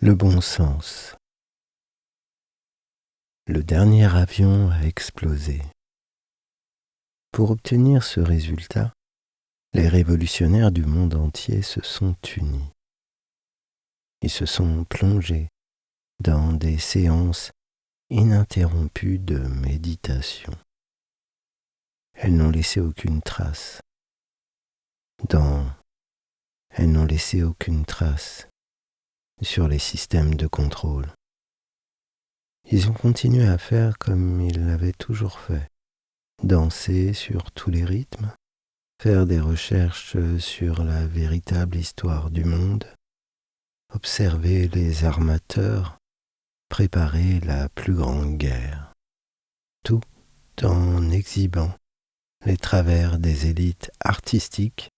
Le bon sens. Le dernier avion a explosé. Pour obtenir ce résultat, les révolutionnaires du monde entier se sont unis. Ils se sont plongés dans des séances ininterrompues de méditation. Elles n'ont laissé aucune trace. Elles n'ont laissé aucune trace sur les systèmes de contrôle. Ils ont continué à faire comme ils l'avaient toujours fait, danser sur tous les rythmes, faire des recherches sur la véritable histoire du monde, observer les armateurs, préparer la plus grande guerre, tout en exhibant les travers des élites artistiques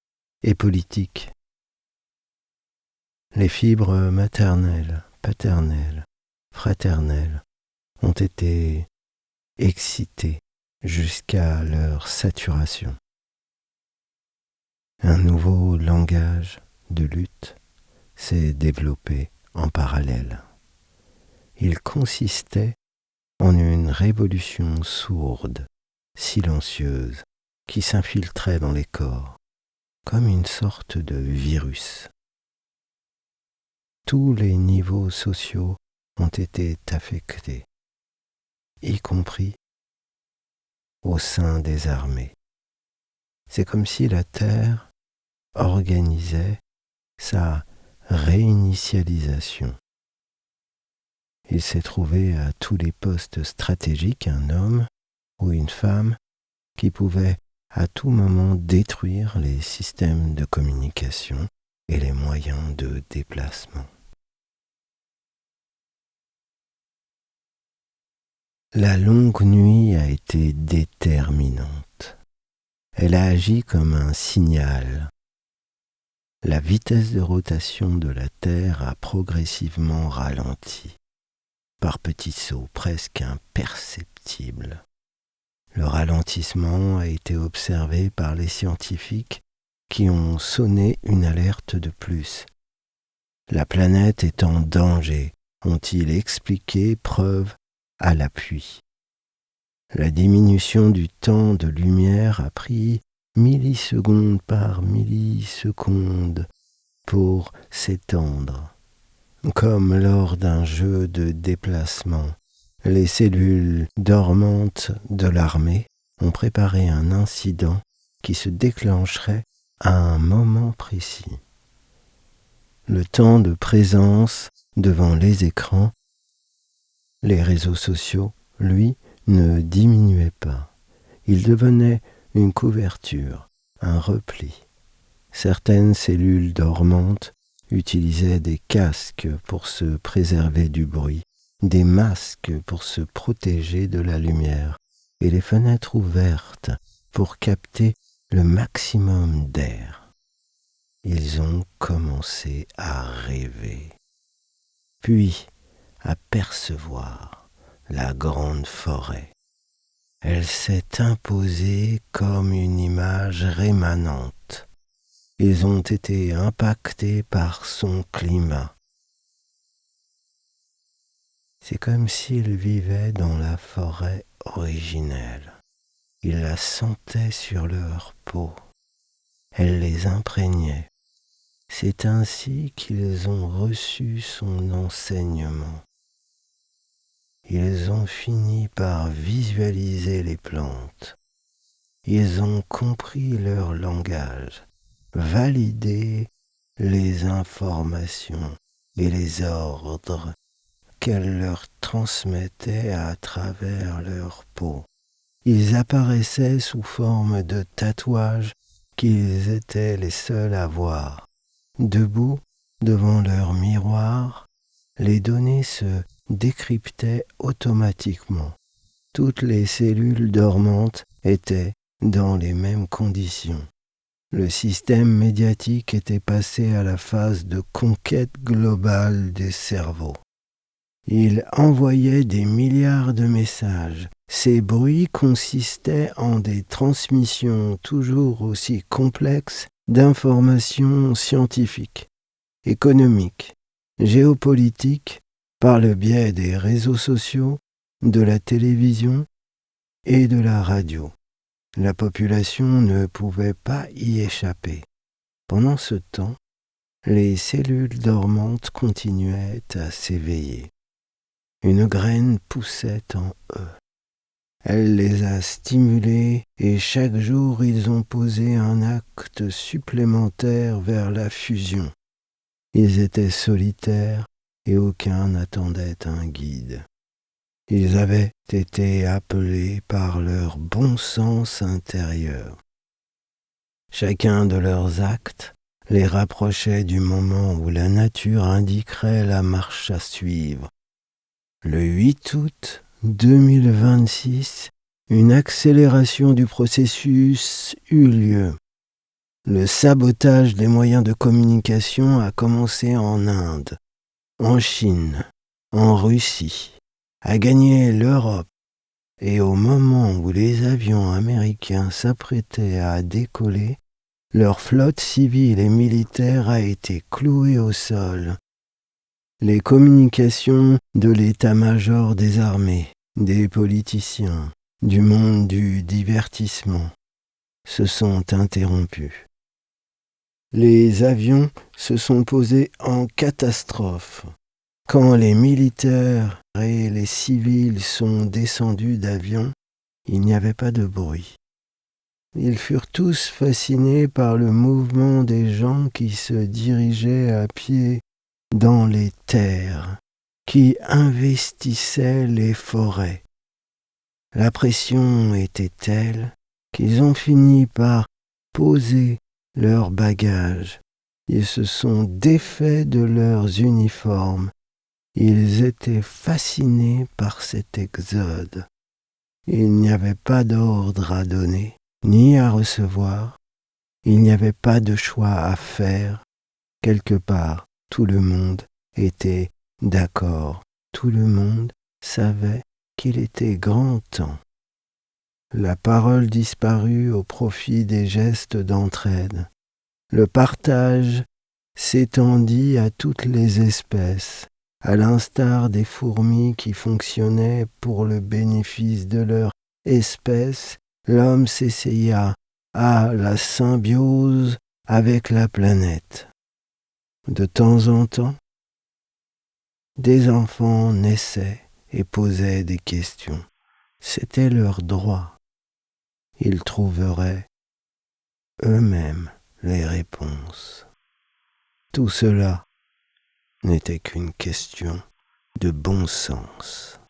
et politiques. Les fibres maternelles, paternelles, fraternelles ont été excitées jusqu'à leur saturation. Un nouveau langage de lutte s'est développé en parallèle. Il consistait en une révolution sourde, silencieuse, qui s'infiltrait dans les corps, comme une sorte de virus. Tous les niveaux sociaux ont été affectés, y compris au sein des armées. C'est comme si la Terre organisait sa réinitialisation. Il s'est trouvé à tous les postes stratégiques un homme ou une femme qui pouvait à tout moment détruire les systèmes de communication et les moyens de déplacement. La longue nuit a été déterminante. Elle a agi comme un signal. La vitesse de rotation de la Terre a progressivement ralenti, par petits sauts presque imperceptibles. Le ralentissement a été observé par les scientifiques qui ont sonné une alerte de plus. La planète est en danger, ont-ils expliqué, preuve à l'appui. La diminution du temps de lumière a pris milliseconde par milliseconde pour s'étendre. Comme lors d'un jeu de déplacement, les cellules dormantes de l'armée ont préparé un incident qui se déclencherait à un moment précis. Le temps de présence devant les écrans, les réseaux sociaux, lui, ne diminuait pas. Il devenait une couverture, un repli. Certaines cellules dormantes utilisaient des casques pour se préserver du bruit, des masques pour se protéger de la lumière et les fenêtres ouvertes pour capter le maximum d'air. Ils ont commencé à rêver, puis à percevoir la grande forêt. Elle s'est imposée comme une image rémanente. Ils ont été impactés par son climat. C'est comme s'ils vivaient dans la forêt originelle. Ils la sentaient sur leur peau. Elle les imprégnait. C'est ainsi qu'ils ont reçu son enseignement. Ils ont fini par visualiser les plantes. Ils ont compris leur langage, validé les informations et les ordres qu'elles leur transmettaient à travers leur peau. Ils apparaissaient sous forme de tatouages qu'ils étaient les seuls à voir. Debout, devant leur miroir, les données se décryptaient automatiquement. Toutes les cellules dormantes étaient dans les mêmes conditions. Le système médiatique était passé à la phase de conquête globale des cerveaux. Il envoyait des milliards de messages. Ces bruits consistaient en des transmissions toujours aussi complexes d'informations scientifiques, économiques, géopolitique par le biais des réseaux sociaux, de la télévision et de la radio. La population ne pouvait pas y échapper. Pendant ce temps, les cellules dormantes continuaient à s'éveiller. Une graine poussait en eux. Elle les a stimulés et chaque jour ils ont posé un acte supplémentaire vers la fusion. Ils étaient solitaires et aucun n'attendait un guide. Ils avaient été appelés par leur bon sens intérieur. Chacun de leurs actes les rapprochait du moment où la nature indiquerait la marche à suivre. Le 8 août 2026, une accélération du processus eut lieu. Le sabotage des moyens de communication a commencé en Inde, en Chine, en Russie, a gagné l'Europe, et au moment où les avions américains s'apprêtaient à décoller, leur flotte civile et militaire a été clouée au sol. Les communications de l'état-major des armées, des politiciens, du monde du divertissement se sont interrompues. Les avions se sont posés en catastrophe. Quand les militaires et les civils sont descendus d'avion, il n'y avait pas de bruit. Ils furent tous fascinés par le mouvement des gens qui se dirigeaient à pied dans les terres, qui investissaient les forêts. La pression était telle qu'ils ont fini par poser leurs bagages. Ils se sont défaits de leurs uniformes. Ils étaient fascinés par cet exode. Il n'y avait pas d'ordre à donner, ni à recevoir. Il n'y avait pas de choix à faire. Quelque part, tout le monde était d'accord. Tout le monde savait qu'il était grand temps. La parole disparut au profit des gestes d'entraide. Le partage s'étendit à toutes les espèces, à l'instar des fourmis qui fonctionnaient pour le bénéfice de leur espèce. L'homme s'essaya à la symbiose avec la planète. De temps en temps, des enfants naissaient et posaient des questions. C'était leur droit. Ils trouveraient eux-mêmes les réponses. Tout cela n'était qu'une question de bon sens.